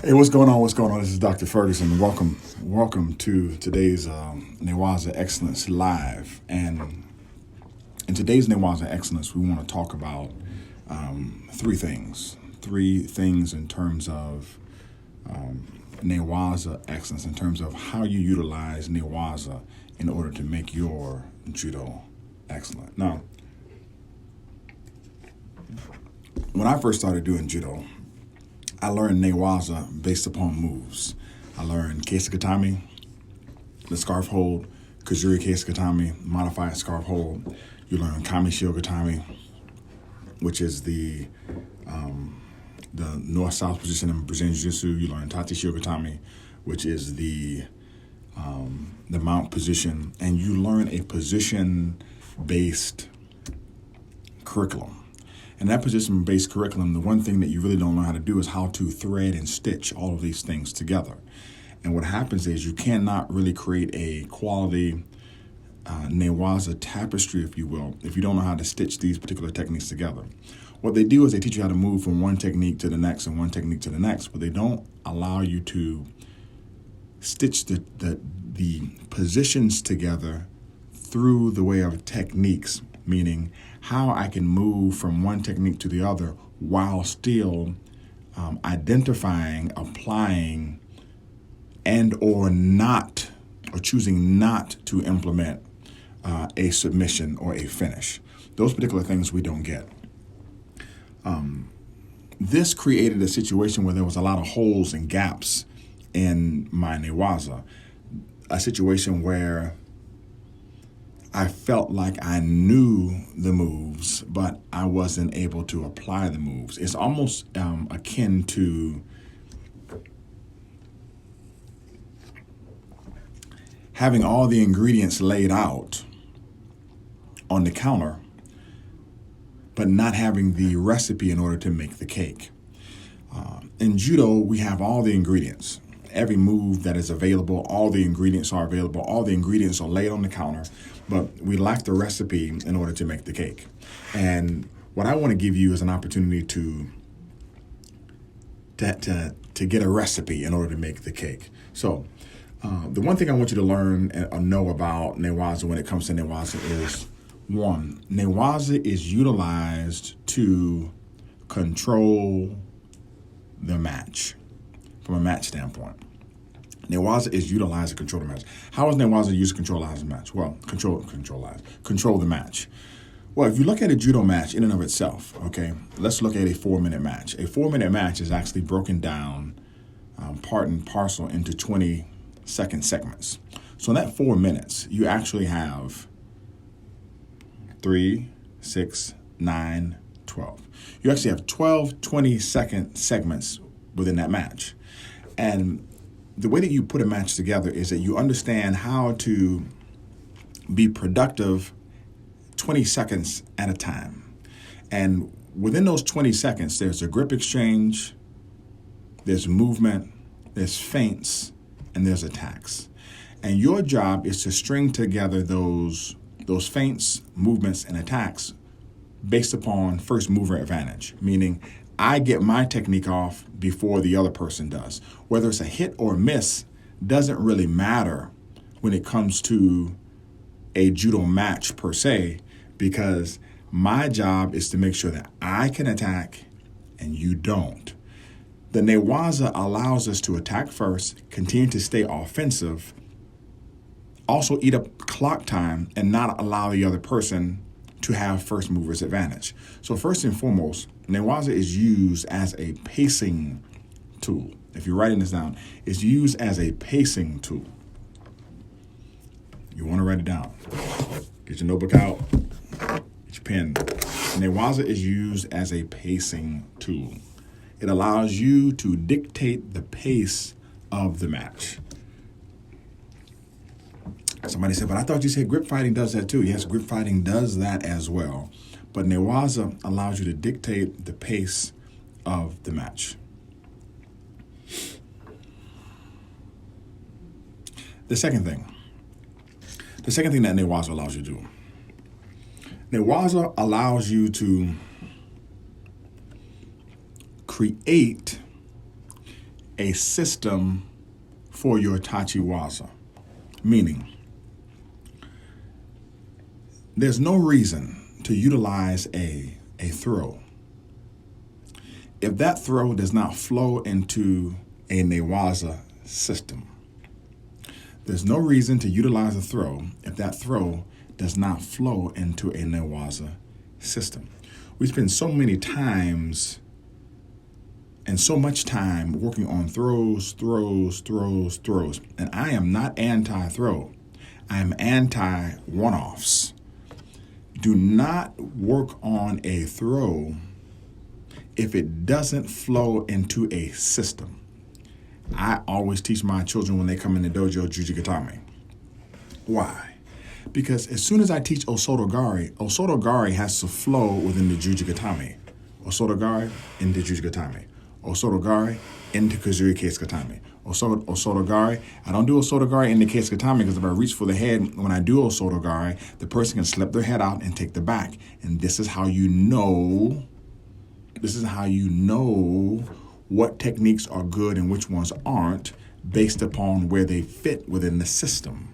Hey, what's going on? What's going on? This is Dr. Ferguson. Welcome to today's Newaza Excellence Live. And in today's Newaza Excellence, we want to talk about three things. Three things in terms of Newaza Excellence, in terms of how you utilize Newaza in order to make your Judo excellent. Now, when I first started doing Judo, I learned Newaza based upon moves. I learned Keisakatami, the scarf hold, Kazuri Keisakatami, modified scarf hold. You learn Kami Shiogatami, which is the north-south position in Brazilian Jiu-Jitsu. You learn Tati Shiogatami, which is the mount position, and you learn a position-based curriculum. And that position-based curriculum, the one thing that you really don't know how to do is how to thread and stitch all of these things together. And what happens is you cannot really create a quality Newaza tapestry, if you will, if you don't know how to stitch these particular techniques together. What they do is they teach you how to move from one technique to the next and one technique to the next, but they don't allow you to stitch the positions together through the way of techniques, meaning how I can move from one technique to the other while still identifying, applying, and or choosing not to implement a submission or a finish. Those particular things we don't get. This created a situation where there was a lot of holes and gaps in my Newaza, a situation where I felt like I knew the moves, but I wasn't able to apply the moves. It's almost akin to having all the ingredients laid out on the counter, but not having the recipe in order to make the cake. In Judo, we have all the ingredients. Every move that is available, all the ingredients are available, all the ingredients are laid on the counter, but we lack the recipe in order to make the cake. And what I want to give you is an opportunity to get a recipe in order to make the cake. So the one thing I want you to learn and know about Newaza when it comes to Newaza is, one, Newaza is utilized to control the match from a match standpoint. Newaza is utilized to control the match. How is Newaza used to control the match? Well, control the match. Well, if you look at a Judo match in and of itself, okay, let's look at a 4-minute match. A 4-minute match is actually broken down part and parcel into 20-second segments. So in that 4 minutes, you actually have 3, 6, 9, 12. You actually have 12 20-second segments within that match. And the way that you put a match together is that you understand how to be productive 20 seconds at a time. And within those 20 seconds, there's a grip exchange, there's movement, there's feints, and there's attacks. And your job is to string together those feints, movements, and attacks based upon first mover advantage, meaning I get my technique off before the other person does. Whether it's a hit or miss doesn't really matter when it comes to a Judo match per se, because my job is to make sure that I can attack and you don't. The Newaza allows us to attack first, continue to stay offensive, also eat up clock time, and not allow the other person to have first mover's advantage. So first and foremost, Newaza is used as a pacing tool. If you're writing this down, it's used as a pacing tool. You want to write it down. Get your notebook out, get your pen. Newaza is used as a pacing tool. It allows you to dictate the pace of the match. Somebody said, but I thought you said grip fighting does that too. Yes, grip fighting does that as well. But Newaza allows you to dictate the pace of the match. The second thing that Newaza allows you to do, Newaza allows you to create a system for your tachiwaza. Meaning, there's no reason to utilize a throw if that throw does not flow into a Newaza system. There's no reason to utilize a throw if that throw does not flow into a Newaza system. We spend so many times and so much time working on throws. And I am not anti-throw. I am anti-one-offs. Do not work on a throw if it doesn't flow into a system. I always teach my children when they come in the dojo Jujigatame. Why? Because as soon as I teach Osotogari has to flow within the Jujigatame. Osotogari into Jujigatame. Osotogari into Kazuri Keisukatame. Osotogari. I don't do Osotogari in the Keisukatame because if I reach for the head, when I do Osotogari, the person can slip their head out and take the back. And this is how you know what techniques are good and which ones aren't based upon where they fit within the system.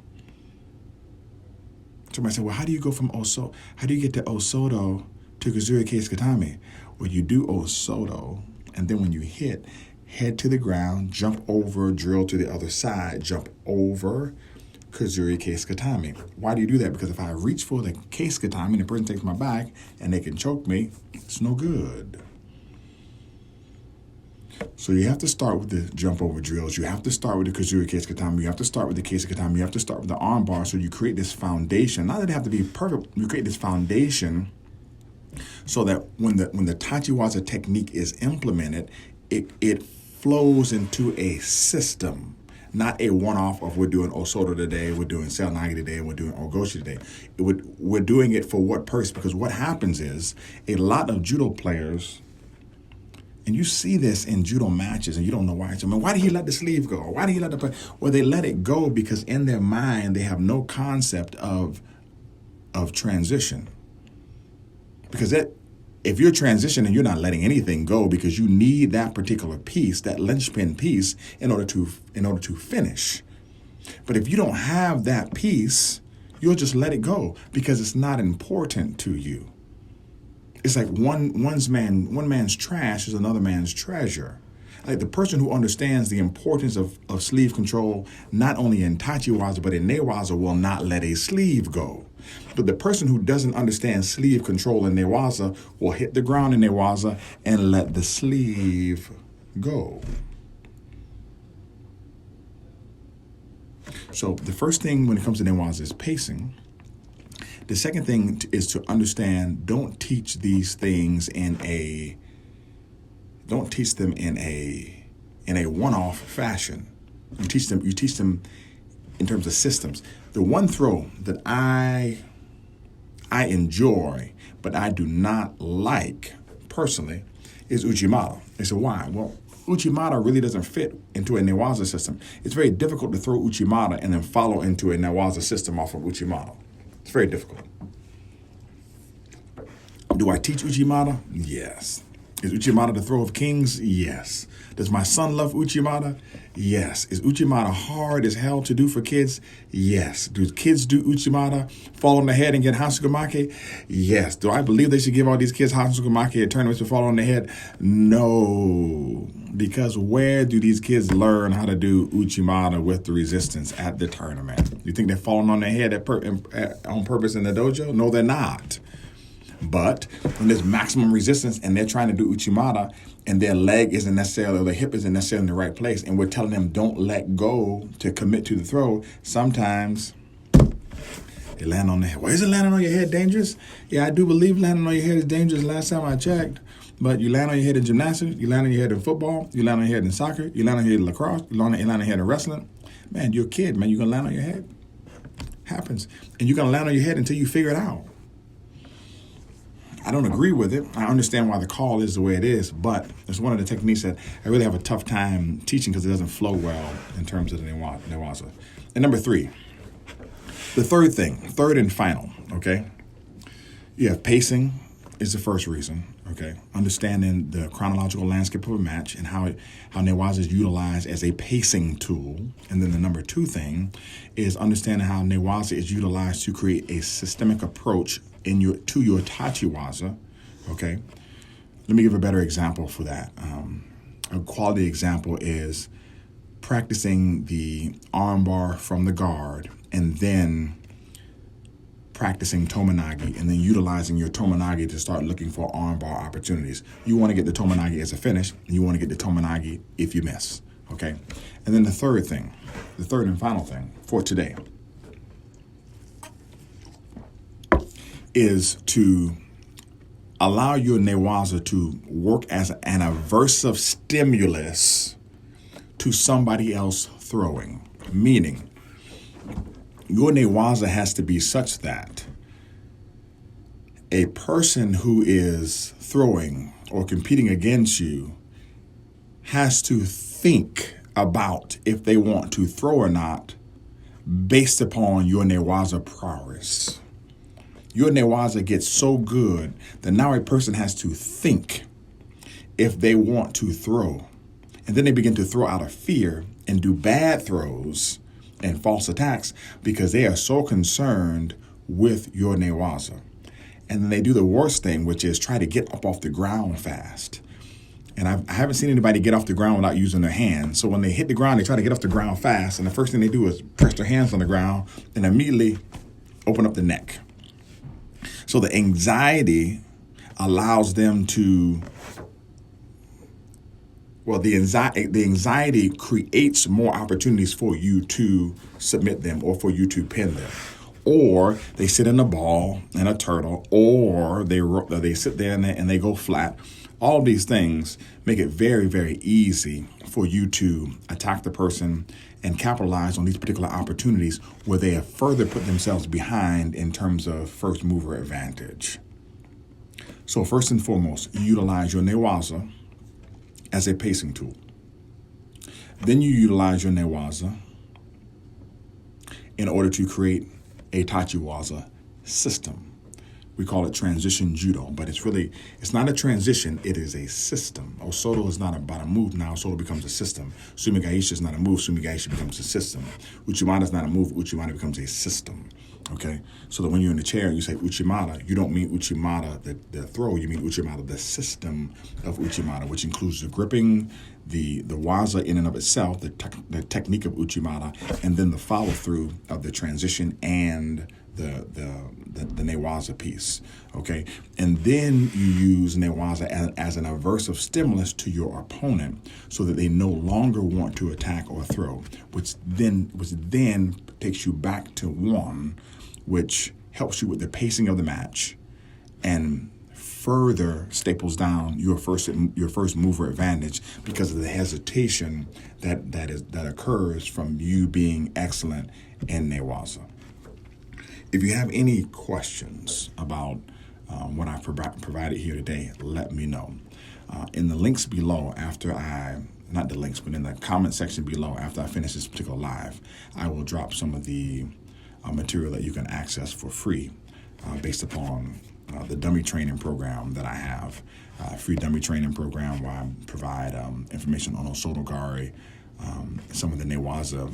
Somebody said, well, how do you get to Osoto to Kazuri Keisukatame? Well, you do Osoto, and then when you hit, head to the ground, jump over, drill to the other side, jump over, Kazuri Keisukatame. Why do you do that? Because if I reach for the Keisukatame and the person takes my back and they can choke me, it's no good. So you have to start with the jump over drills. You have to start with the Kazuri Keisukatame. You have to start with the Keisukatame. You have to start with the arm bar. So you create this foundation. Not that they have to be perfect. You create this foundation so that when the tachiwaza technique is implemented, it flows into a system, not a one-off of we're doing Osoto today, we're doing Selnagi today, we're doing Ogoshi today. We're doing it for what purpose? Because what happens is a lot of judo players, and you see this in judo matches, and you don't know why. So, why did he let the sleeve go? Why did he let the play? Well, they let it go because in their mind they have no concept of transition. Because if you're transitioning, you're not letting anything go because you need that particular piece, that linchpin piece, in order to finish. But if you don't have that piece, you'll just let it go because it's not important to you. It's like one man's trash is another man's treasure. Like the person who understands the importance of sleeve control, not only in tachiwaza, but in Newaza, will not let a sleeve go. But the person who doesn't understand sleeve control in Newaza will hit the ground in Newaza and let the sleeve go. So the first thing when it comes to Newaza is pacing. The second thing is to understand, don't teach them in a one-off fashion. You teach them in terms of systems. The one throw that I enjoy, but I do not like personally, is Uchimata. They say, why? Well, Uchimata really doesn't fit into a Newaza system. It's very difficult to throw Uchimata and then follow into a Newaza system off of Uchimata. It's very difficult. Do I teach Uchimata? Yes. Is Uchimata the throw of kings? Yes. Does my son love Uchimata? Yes. Is Uchimata hard as hell to do for kids? Yes. Do kids do Uchimata, fall on the head and get Hansukamake? Yes. Do I believe they should give all these kids Hansukamake at tournaments to fall on the head? No. Because where do these kids learn how to do Uchimata with the resistance at the tournament? You think they're falling on their head on purpose in the dojo? No, they're not. But when there's maximum resistance and they're trying to do Uchimata and their leg isn't necessarily, or their hip isn't necessarily in the right place, and we're telling them don't let go to commit to the throw, sometimes they land on the head. Well, isn't landing on your head dangerous? Yeah, I do believe landing on your head is dangerous last time I checked. But you land on your head in gymnastics, you land on your head in football, you land on your head in soccer, you land on your head in lacrosse, you land on your head in wrestling. Man, you're a kid, man. You're going to land on your head. Happens. And you're going to land on your head until you figure it out. I don't agree with it. I understand why the call is the way it is, but it's one of the techniques that I really have a tough time teaching because it doesn't flow well in terms of the Newaza. And number 3, the third and final, okay? You have pacing, is the first reason, okay? Understanding the chronological landscape of a match and how Newaza is utilized as a pacing tool. And then the number two thing is understanding how Newaza is utilized to create a systemic approach to your Tachiwaza, okay? Let me give a better example for that. A quality example is practicing the armbar from the guard and then practicing Tomonagi and then utilizing your Tomonagi to start looking for armbar opportunities. You want to get the Tomonagi as a finish, and you want to get the Tomonagi if you miss, okay? And then the third and final thing for today is to allow your Newaza to work as an aversive stimulus to somebody else throwing, meaning your Newaza has to be such that a person who is throwing or competing against you has to think about if they want to throw or not based upon your Newaza prowess. Your Newaza gets so good that now a person has to think if they want to throw. And then they begin to throw out of fear and do bad throws and false attacks because they are so concerned with your Newaza. And then they do the worst thing, which is try to get up off the ground fast. And I haven't seen anybody get off the ground without using their hands. So when they hit the ground, they try to get off the ground fast. And the first thing they do is press their hands on the ground and immediately open up the neck. So the anxiety allows them to the anxiety creates more opportunities for you to submit them or for you to pin them. Or they sit in a ball and a turtle, or they sit there and they go flat. All of these things make it very, very easy for you to attack the person and capitalize on these particular opportunities where they have further put themselves behind in terms of first mover advantage. So first and foremost, you utilize your Newaza as a pacing tool. Then you utilize your Newaza in order to create a Tachiwaza system. We call it transition judo, but it's not a transition, it is a system. Osoto is not about a move now, Osoto becomes a system. Sumigaisha is not a move, Sumigaisha becomes a system. Uchimata is not a move, Uchimata becomes a system. Okay? So that when you're in the chair and you say Uchimata, you don't mean Uchimata, the throw, you mean Uchimata, the system of Uchimata, which includes the gripping, the waza in and of itself, the technique of Uchimata, and then the follow through of the transition and the Newaza piece, okay? And then you use Newaza as an aversive stimulus to your opponent so that they no longer want to attack or throw, which then takes you back to one, which helps you with the pacing of the match and further staples down your first mover advantage because of the hesitation that occurs from you being excellent in Newaza. If you have any questions about what I've provided here today, let me know. In the links below, not the links, but in the comment section below, after I finish this particular live, I will drop some of the material that you can access for free based upon the dummy training program that I have. Free dummy training program where I provide information on Osotogari, some of the Newaza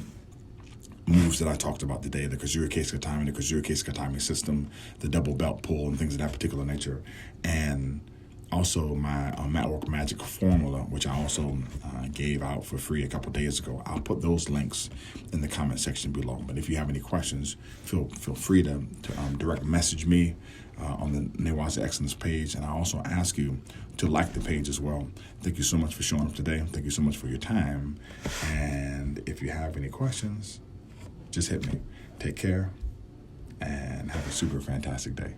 moves that I talked about today, the Kazura Case Katami, the Kazura Case Katami system, the double belt pull, and things of that particular nature. And also my Matwork Magic formula, which I also gave out for free a couple of days ago. I'll put those links in the comment section below. But if you have any questions, feel free to direct message me on the Newaza Excellence page. And I also ask you to like the page as well. Thank you so much for showing up today. Thank you so much for your time. And if you have any questions, just hit me. Take care and have a super fantastic day.